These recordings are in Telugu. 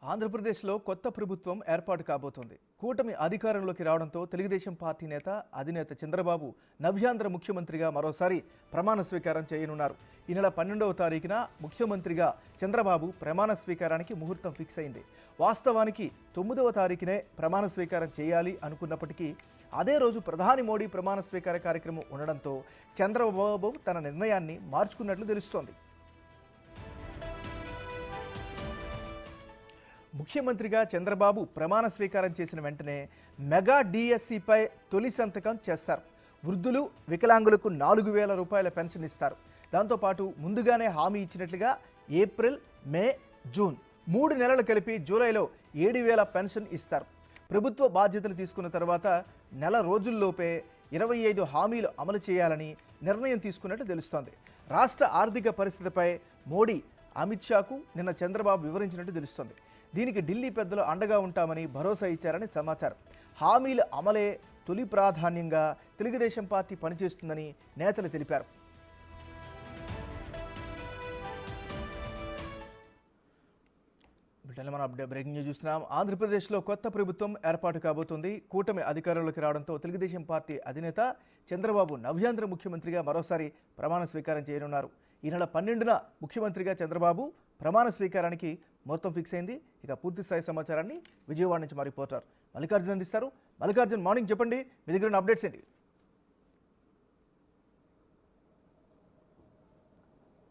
ఆంధ్రప్రదేశ్లో కొత్త ప్రభుత్వం ఏర్పాటు కాబోతోంది. కూటమి అధికారంలోకి రావడంతో తెలుగుదేశం పార్టీ అధినేత చంద్రబాబు నవ్యాంధ్ర ముఖ్యమంత్రిగా మరోసారి ప్రమాణ స్వీకారం చేయనున్నారు. ఈ నెల 12వ తారీఖున ముఖ్యమంత్రిగా చంద్రబాబు ప్రమాణ స్వీకారానికి ముహూర్తం ఫిక్స్ అయింది. వాస్తవానికి 9వ తారీఖునే ప్రమాణ స్వీకారం చేయాలి అనుకున్నప్పటికీ అదే రోజు ప్రధాని మోడీ ప్రమాణ స్వీకార కార్యక్రమం ఉండడంతో చంద్రబాబు తన నిర్ణయాన్ని మార్చుకున్నట్లు తెలుస్తోంది. ముఖ్యమంత్రిగా చంద్రబాబు ప్రమాణ స్వీకారం చేసిన వెంటనే మెగా డిఎస్సిపై తొలి సంతకం చేస్తారు. వృద్ధులు, వికలాంగులకు 4,000 రూపాయల పెన్షన్ ఇస్తారు. దాంతోపాటు ముందుగానే హామీ ఇచ్చినట్లుగా ఏప్రిల్, మే, జూన్ 3 నెలలు కలిపి జూలైలో 7,000 పెన్షన్ ఇస్తారు. ప్రభుత్వ బాధ్యతలు తీసుకున్న తర్వాత నెల రోజుల్లోపే 25 హామీలు అమలు చేయాలని నిర్ణయం తీసుకున్నట్లు తెలుస్తోంది. రాష్ట్ర ఆర్థిక పరిస్థితిపై మోడీ, అమిత్ షాకు నిన్న చంద్రబాబు వివరించినట్టు తెలుస్తోంది. దీనికి ఢిల్లీ పెద్దలు అండగా ఉంటామని భరోసా ఇచ్చారని సమాచారం. హామీల అమలే తొలి ప్రాధాన్యంగా తెలుగుదేశం పార్టీ పనిచేస్తుందని నేతలు తెలిపారు. మనం బ్రేకింగ్ న్యూస్ చూస్తున్నాం. ఆంధ్రప్రదేశ్లో కొత్త ప్రభుత్వం ఏర్పాటు కాబోతుంది. కూటమి అధికారంలోకి రావడంతో తెలుగుదేశం పార్టీ అధినేత చంద్రబాబు నవ్యాంధ్ర ముఖ్యమంత్రిగా మరోసారి ప్రమాణ స్వీకారం చేయనున్నారు. ఈ నెల 12న ముఖ్యమంత్రిగా చంద్రబాబు ప్రమాణ స్వీకారానికి మొత్తం ఫిక్స్ అయింది. ఇక పూర్తి స్థాయి సమాచారాన్ని విజయవాడ నుంచి మా రిపోర్టర్ మల్లికార్జున్ అందిస్తారు. మల్లికార్జున్, మార్నింగ్ చెప్పండి, మీ దగ్గర ఉన్న అప్డేట్స్ ఏంటి?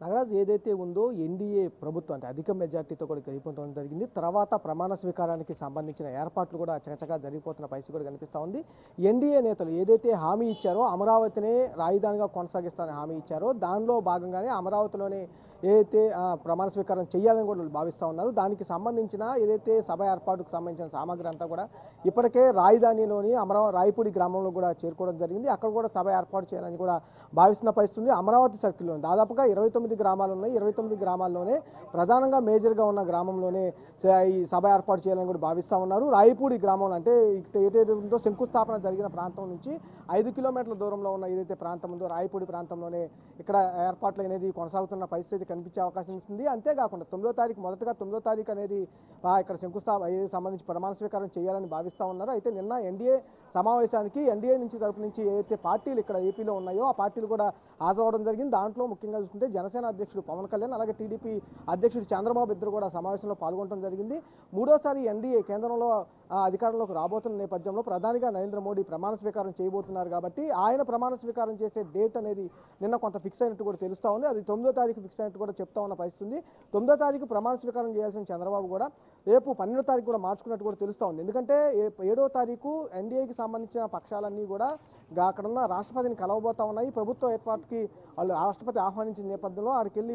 నాగరాజ్, ఏదైతే ఉందో ఎన్డీఏ ప్రభుత్వం అంటే అధిక మెజార్టీతో కూడా గెలిపోవడం జరిగింది. తర్వాత ప్రమాణ స్వీకారానికి సంబంధించిన ఏర్పాట్లు కూడా చకచకా జరిగిపోతున్న పరిస్థితి కూడా కనిపిస్తూ ఉంది. ఎన్డీఏ నేతలు ఏదైతే హామీ ఇచ్చారో, అమరావతినే రాజధానిగా కొనసాగిస్తారని హామీ ఇచ్చారో, దానిలో భాగంగానే అమరావతిలోనే ఏదైతే ప్రమాణ స్వీకారం చేయాలని కూడా భావిస్తూ ఉన్నారు. దానికి సంబంధించిన ఏదైతే సభ ఏర్పాటుకు సంబంధించిన సామగ్రి అంతా కూడా ఇప్పటికే రాజధానిలోని రాయపూడి గ్రామంలో కూడా చేరుకోవడం జరిగింది. అక్కడ కూడా సభ ఏర్పాటు చేయాలని కూడా భావిస్తున్న పరిస్థితి. అమరావతి సర్కిల్లో దాదాపుగా 29 గ్రామాలు ఉన్నాయి. 29 గ్రామాల్లోనే ప్రధానంగా మేజర్గా ఉన్న గ్రామంలోనే ఈ సభ ఏర్పాటు చేయాలని కూడా భావిస్తూ ఉన్నారు. రాయపూడి గ్రామంలో అంటే ఏదైతే ఉందో శంకుస్థాపన జరిగిన ప్రాంతం నుంచి 5 కిలోమీటర్ల దూరంలో ఉన్న ఏదైతే ప్రాంతం ఉందో రాయపూడి ప్రాంతంలోనే ఇక్కడ ఏర్పాట్లు అనేది కొనసాగుతున్న పరిస్థితి కనిపించే అవకాశం ఉంది. అంతేకాకుండా 9వ తారీఖు మొదటగా 9వ తారీఖు అనేది ఇక్కడ శంకుస్థాపన సంబంధించి ప్రమాణ స్వీకారం చేయాలని భావిస్తూ ఉన్నారు. అయితే నిన్న ఎన్డీఏ సమావేశానికి ఎన్డీఏ నుంచి తరపు నుంచి ఏదైతే పార్టీలు ఇక్కడ ఏపీలో ఉన్నాయో ఆ పార్టీలు కూడా హాజరవడం జరిగింది. దాంట్లో ముఖ్యంగా చూసుకుంటే జనసేన అధ్యక్షుడు పవన్ కళ్యాణ్, అలాగే టీడీపీ అధ్యక్షుడు చంద్రబాబు ఇద్దరు కూడా సమావేశంలో పాల్గొనడం జరిగింది. మూడోసారి ఎన్డీఏ కేంద్రంలో అధికారంలోకి రాబోతున్న నేపథ్యంలో ప్రధానిగా నరేంద్ర మోడీ ప్రమాణ స్వీకారం చేయబోతున్నారు కాబట్టి ఆయన ప్రమాణ స్వీకారం చేసే డేట్ అనేది నిన్న కొంత ఫిక్స్ అయినట్టు కూడా తెలుస్తూ ఉంది. అది 9వ తారీఖు ఫిక్స్ అయినట్టు కూడా చెప్తా ఉన్న పరిస్థితి. 9వ తారీఖు ప్రమాణ స్వీకారం చేయాల్సిన చంద్రబాబు కూడా రేపు 12వ తారీఖు కూడా మార్చుకున్నట్టు కూడా తెలుస్తూ ఉంది. ఎందుకంటే 7వ తారీఖు ఎన్డీఏకి సంబంధించిన పక్షాలన్నీ కూడా అక్కడున్న రాష్ట్రపతిని కలవబోతా ఉన్నాయి. ప్రభుత్వ ఏర్పాటుకి వాళ్ళు రాష్ట్రపతి ఆహ్వానించిన నేపథ్యంలో ఆడికి వెళ్ళి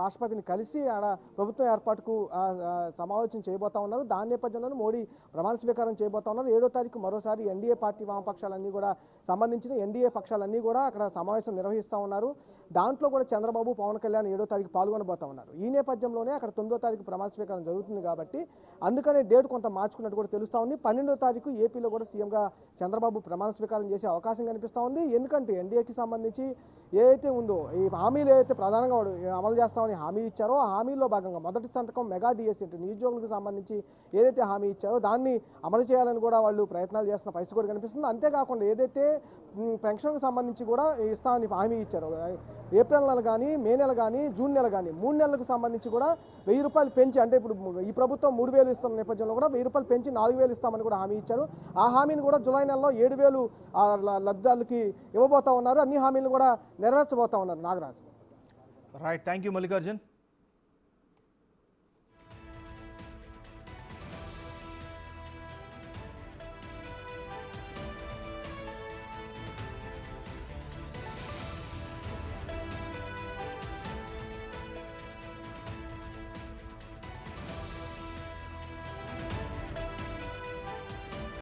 రాష్ట్రపతిని కలిసి ఆడ ప్రభుత్వం ఏర్పాటుకు సమాలోచన చేయబోతా ఉన్నారు. దాని నేపథ్యంలో మోడీ ప్రమాణ స్వీకారం చేయబోతా ఉన్నారు. 7వ తారీఖు మరోసారి ఎన్డీఏ పార్టీ వామపక్షాలన్నీ కూడా సంబంధించిన ఎన్డీఏ పక్షాలన్నీ కూడా అక్కడ సమావేశం నిర్వహిస్తూ ఉన్నారు. దాంట్లో కూడా చంద్రబాబు, పవన్ కళ్యాణ్ 7వ తారీఖు పాల్గొనబోతా ఉన్నారు. ఈ నేపథ్యంలోనే అక్కడ 9వ తారీఖు ప్రమాణ స్వీకారం జరుగుతుంది కాబట్టి అందుకనే డేట్ కొంత మార్చుకున్నట్టు కూడా తెలుస్తూ ఉంది. 12వ తారీఖు ఏపీలో కూడా సీఎంగా చంద్రబాబు ప్రమాణ స్వీకారం చేసే అవకాశం కనిపిస్తూ ఉంది. ఎందుకంటే ఎన్డీఏకి సంబంధించి ఏదైతే ఉందో ఈ హామీలు ఏదైతే ప్రధానంగా అమలు చేస్తామని హామీ ఇచ్చారో ఆ హామీల్లో భాగంగా మొదటి సంతకం మెగా డిఎస్సీ అంటే నిరుద్యోగులకు సంబంధించి ఏదైతే హామీ ఇచ్చారో దాన్ని అమలు చేయాలని కూడా వాళ్ళు ప్రయత్నాలు చేస్తున్న పరిస్థితి కూడా కనిపిస్తుంది. అంతేకాకుండా ఏదైతే పెన్షన్కి సంబంధించి కూడా ఇస్తామని హామీ ఇచ్చారో ఏప్రిల్ నెల కానీ, మే నెల కానీ, జూన్ నెల కానీ 3 నెలలకు సంబంధించి కూడా 1,000 రూపాయలు పెంచి అంటే ఇప్పుడు ఈ ప్రభుత్వం 3,000 ఇస్తున్న నేపథ్యంలో కూడా 1,000 రూపాయలు పెంచి 4,000 ఇస్తామని కూడా హామీ ఇచ్చారు. ఆ హామీని కూడా జూలై నెలలో 7,000 లబ్ధిదారులకి ఇవ్వబోతా ఉన్నారు. అన్ని హామీలు కూడా నెరవేర్చబోతా ఉన్నారు. Nagaraju. Right, thank you Mallikarjun.